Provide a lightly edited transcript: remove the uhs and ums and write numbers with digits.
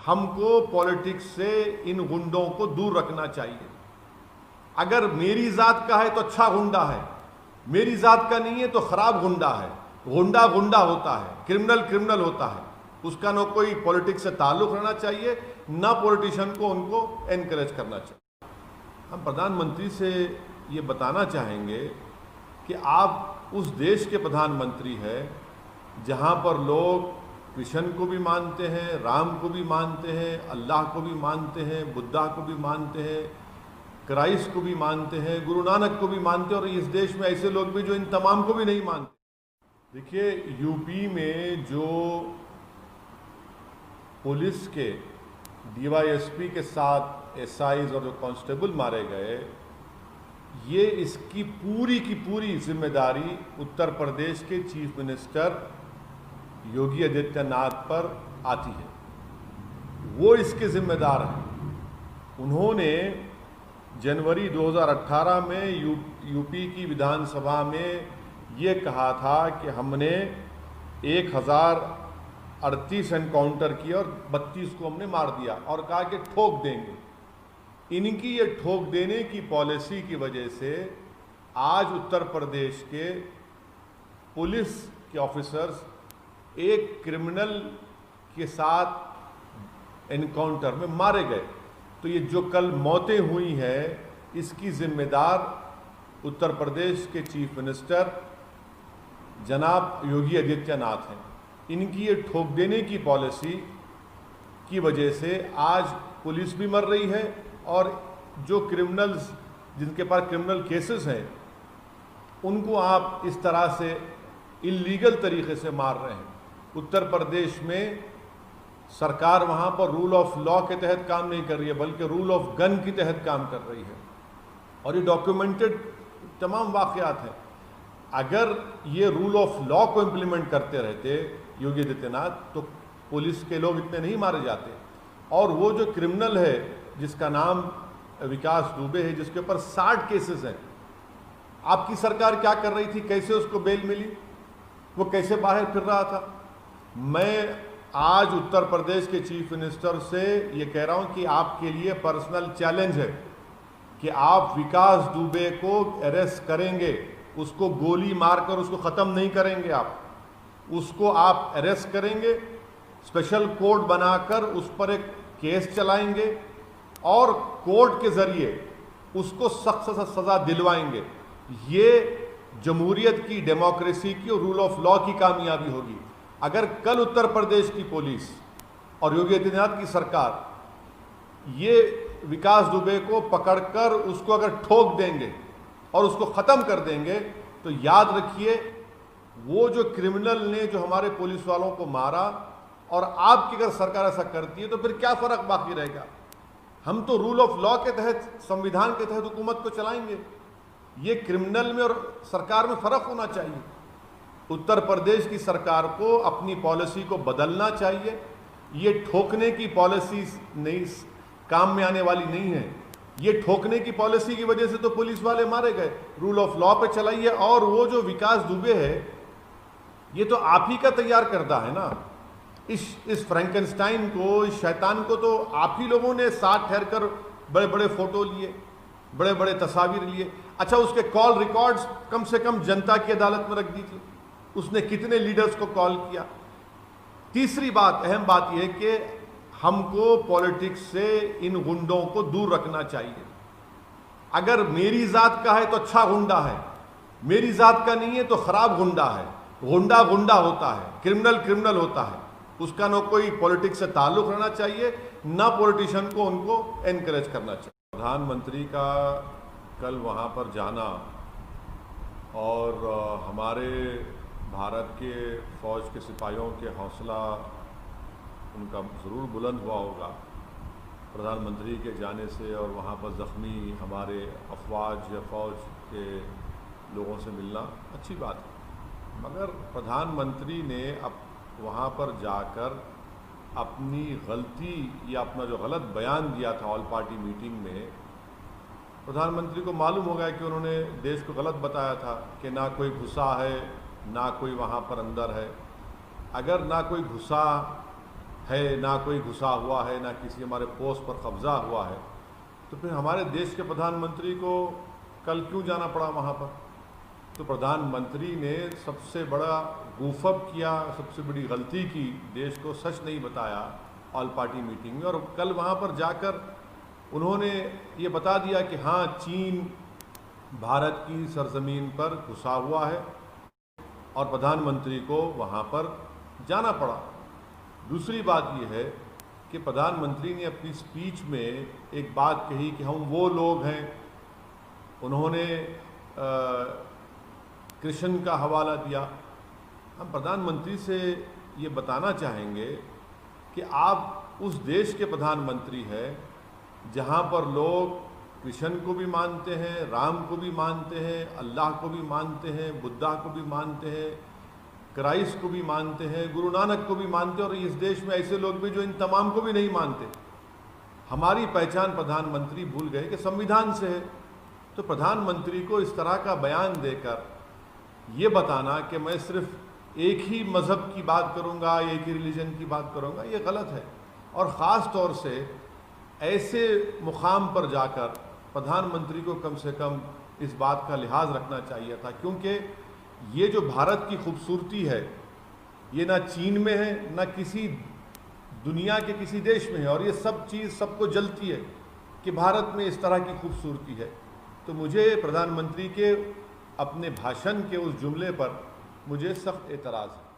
हमको पॉलिटिक्स से इन गुंडों को दूर रखना चाहिए। अगर मेरी जात का है तो अच्छा गुंडा है, मेरी जात का नहीं है तो खराब गुंडा है। गुंडा गुंडा होता है, क्रिमिनल क्रिमिनल होता है, उसका न कोई पॉलिटिक्स से ताल्लुक रहना चाहिए, ना पॉलिटिशियन को उनको एनकरेज करना चाहिए। हम प्रधानमंत्री से ये बताना चाहेंगे कि आप उस देश के प्रधानमंत्री हैं जहाँ पर लोग कृष्ण को भी मानते हैं, राम को भी मानते हैं, अल्लाह को भी मानते हैं, बुद्धा को भी मानते हैं, क्राइस्ट को भी मानते हैं, गुरु नानक को भी मानते हैं, और इस देश में ऐसे लोग भी जो इन तमाम को भी नहीं मानते। देखिए, यूपी में जो पुलिस के डीवाईएसपी के साथ एसआईज और जो कांस्टेबल मारे गए, ये इसकी पूरी जिम्मेदारी उत्तर प्रदेश के चीफ मिनिस्टर योगी आदित्यनाथ पर आती है। वो इसके जिम्मेदार हैं। उन्होंने जनवरी 2018 में यूपी की विधानसभा में ये कहा था कि हमने 1038 एनकाउंटर किए और 32 को हमने मार दिया, और कहा कि ठोक देंगे। इनकी ये ठोक देने की पॉलिसी की वजह से आज उत्तर प्रदेश के पुलिस के ऑफिसर्स एक क्रिमिनल के साथ एनकाउंटर में मारे गए। तो ये जो कल मौतें हुई हैं, इसकी जिम्मेदार उत्तर प्रदेश के चीफ मिनिस्टर जनाब योगी आदित्यनाथ हैं। इनकी ये ठोक देने की पॉलिसी की वजह से आज पुलिस भी मर रही है, और जो क्रिमिनल्स जिनके पास क्रिमिनल केसेस हैं उनको आप इस तरह से इल्लीगल तरीके से मार रहे हैं। उत्तर प्रदेश में सरकार वहाँ पर रूल ऑफ लॉ के तहत काम नहीं कर रही है, बल्कि रूल ऑफ गन के तहत काम कर रही है, और ये डॉक्यूमेंटेड तमाम वाक़यात हैं। अगर ये रूल ऑफ लॉ को इम्प्लीमेंट करते रहते योगी आदित्यनाथ, तो पुलिस के लोग इतने नहीं मारे जाते। और वो जो क्रिमिनल है जिसका नाम विकास दुबे है, जिसके ऊपर 60 केसेस हैं, आपकी सरकार क्या कर रही थी? कैसे उसको बेल मिली? वो कैसे बाहर फिर रहा था? मैं आज उत्तर प्रदेश के चीफ मिनिस्टर से ये कह रहा हूँ कि आपके लिए पर्सनल चैलेंज है कि आप विकास दुबे को अरेस्ट करेंगे, उसको गोली मारकर उसको ख़त्म नहीं करेंगे। आप उसको आप अरेस्ट करेंगे, स्पेशल कोर्ट बनाकर उस पर एक केस चलाएंगे और कोर्ट के ज़रिए उसको सख्त से सज़ा दिलवाएंगे। ये जमहूरियत की, डेमोक्रेसी की और रूल ऑफ लॉ की कामयाबी होगी। अगर कल उत्तर प्रदेश की पुलिस और योगी आदित्यनाथ की सरकार ये विकास दुबे को पकड़कर उसको अगर ठोक देंगे और उसको ख़त्म कर देंगे, तो याद रखिए वो जो क्रिमिनल ने जो हमारे पुलिस वालों को मारा, और आपकी अगर सरकार ऐसा करती है तो फिर क्या फ़र्क बाकी रहेगा? हम तो रूल ऑफ लॉ के तहत, संविधान के तहत हुकूमत को चलाएंगे। ये क्रिमिनल में और सरकार में फ़र्क होना चाहिए। उत्तर प्रदेश की सरकार को अपनी पॉलिसी को बदलना चाहिए। ये ठोकने की पॉलिसी नहीं, काम में आने वाली नहीं है। ये ठोकने की पॉलिसी की वजह से तो पुलिस वाले मारे गए। रूल ऑफ लॉ पे चलाइए। और वो जो विकास दुबे है, ये तो आप ही का तैयार करदा है ना। इस फ्रैंकेनस्टाइन को, इस शैतान को तो आप ही लोगों ने साथ ठहर कर बड़े बड़े फोटो लिए, बड़े बड़े तस्वीर लिए। अच्छा, उसके कॉल रिकॉर्ड्स कम से कम जनता की अदालत में रख दी थी। उसने कितने लीडर्स को कॉल किया। तीसरी बात, अहम बात यह कि हमको पॉलिटिक्स से इन गुंडों को दूर रखना चाहिए। अगर मेरी जात का है तो अच्छा गुंडा है, मेरी जात का नहीं है तो खराब गुंडा है। गुंडा गुंडा होता है, क्रिमिनल क्रिमिनल होता है, उसका न कोई पॉलिटिक्स से ताल्लुक रहना चाहिए, ना पॉलिटिशियन को उनको एनकरेज करना चाहिए। प्रधानमंत्री का कल वहाँ पर जाना और हमारे भारत के फ़ौज के सिपाहियों के हौसला उनका ज़रूर बुलंद हुआ होगा प्रधानमंत्री के जाने से, और वहाँ पर ज़ख्मी हमारे अफवाज या फ़ौज के लोगों से मिलना अच्छी बात है। मगर प्रधानमंत्री ने अब वहाँ पर जाकर अपनी गलती या अपना जो गलत बयान दिया था ऑल पार्टी मीटिंग में, प्रधानमंत्री को मालूम हो गया कि उन्होंने देश को गलत बताया था कि ना कोई घुसा है, ना कोई वहाँ पर अंदर है। अगर ना कोई घुसा है, ना कोई घुसा हुआ है, ना किसी हमारे पोस्ट पर कब्जा हुआ है, तो फिर हमारे देश के प्रधानमंत्री को कल क्यों जाना पड़ा वहाँ पर? तो प्रधानमंत्री ने सबसे बड़ा गूफअप किया, सबसे बड़ी गलती की, देश को सच नहीं बताया ऑल पार्टी मीटिंग में, और कल वहाँ पर जाकर उन्होंने ये बता दिया कि हाँ, चीन भारत की सरजमीन पर घुसा हुआ है और प्रधानमंत्री को वहाँ पर जाना पड़ा। दूसरी बात यह है कि प्रधानमंत्री ने अपनी स्पीच में एक बात कही कि हम वो लोग हैं, उन्होंने कृष्ण का हवाला दिया। हम प्रधानमंत्री से ये बताना चाहेंगे कि आप उस देश के प्रधानमंत्री हैं जहाँ पर लोग कृष्ण को भी मानते हैं, राम को भी मानते हैं, अल्लाह को भी मानते हैं, बुद्धा को भी मानते हैं, क्राइस्ट को भी मानते हैं, गुरु नानक को भी मानते हैं, और इस देश में ऐसे लोग भी जो इन तमाम को भी नहीं मानते। हमारी पहचान प्रधानमंत्री भूल गए कि संविधान से है। तो प्रधानमंत्री को इस तरह का बयान देकर ये बताना कि मैं सिर्फ एक ही मज़हब की बात करूँगा, एक ही रिलीजन की बात करूँगा, ये गलत है। और ख़ास तौर से ऐसे मुकाम पर जाकर प्रधानमंत्री को कम से कम इस बात का लिहाज रखना चाहिए था, क्योंकि ये जो भारत की खूबसूरती है ये ना चीन में है, ना किसी दुनिया के किसी देश में है, और ये सब चीज़ सबको जलती है कि भारत में इस तरह की खूबसूरती है। तो मुझे प्रधानमंत्री के अपने भाषण के उस जुमले पर मुझे सख्त एतराज़ है।